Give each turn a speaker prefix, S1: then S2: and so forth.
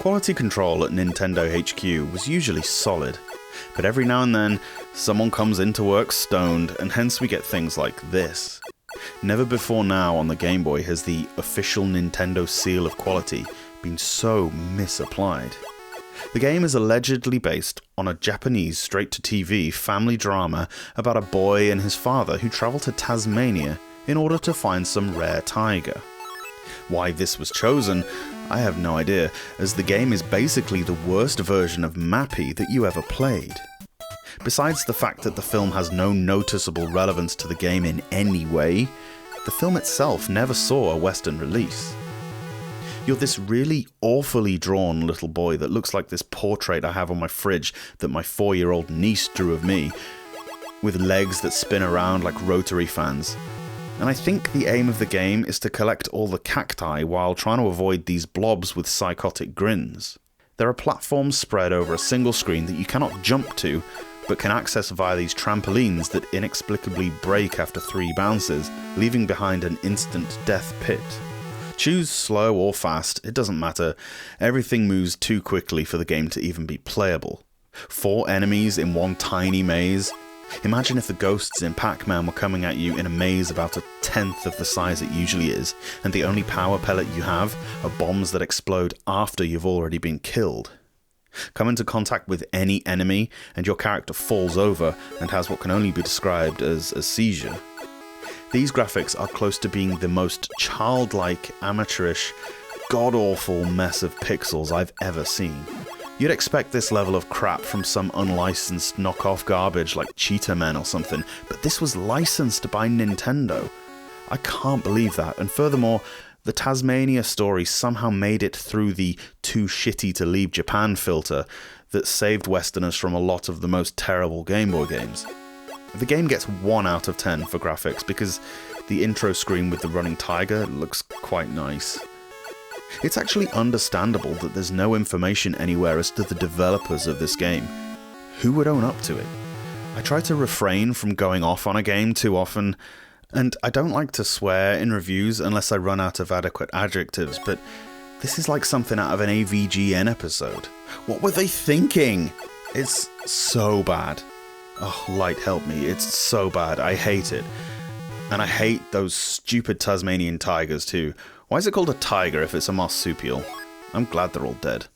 S1: Quality control at Nintendo HQ was usually solid, but every now and then, someone comes into work stoned, and hence we get things like this. Never before now on the Game Boy has the official Nintendo seal of quality been so misapplied. The game is allegedly based on a Japanese straight-to-TV family drama about a boy and his father who travel to Tasmania in order to find some rare tiger. Why this was chosen, I have no idea, as the game is basically the worst version of Mappy that you ever played. Besides the fact that the film has no noticeable relevance to the game in any way, the film itself never saw a Western release. You're this really awfully drawn little boy that looks like this portrait I have on my fridge that my 4-year-old niece drew of me, with legs that spin around like rotary fans. And I think the aim of the game is to collect all the cacti while trying to avoid these blobs with psychotic grins. There are platforms spread over a single screen that you cannot jump to, but can access via these trampolines that inexplicably break after 3 bounces, leaving behind an instant death pit. Choose slow or fast, it doesn't matter. Everything moves too quickly for the game to even be playable. 4 enemies in one tiny maze. Imagine if the ghosts in Pac-Man were coming at you in a maze about 1/10 of the size it usually is, and the only power pellet you have are bombs that explode after you've already been killed. Come into contact with any enemy, and your character falls over and has what can only be described as a seizure. These graphics are close to being the most childlike, amateurish, god-awful mess of pixels I've ever seen. You'd expect this level of crap from some unlicensed knockoff garbage like Cheetah Men or something, but this was licensed by Nintendo. I can't believe that, and furthermore, the Tasmania story somehow made it through the too shitty to leave Japan filter that saved Westerners from a lot of the most terrible Game Boy games. The game gets 1 out of 10 for graphics because the intro screen with the running tiger looks quite nice. It's actually understandable that there's no information anywhere as to the developers of this game. Who would own up to it? I try to refrain from going off on a game too often, and I don't like to swear in reviews unless I run out of adequate adjectives, but this is like something out of an AVGN episode. What were they thinking? It's so bad. Oh, light help me, it's so bad, I hate it. And I hate those stupid Tasmanian tigers too. Why is it called a tiger if it's a marsupial? I'm glad they're all dead.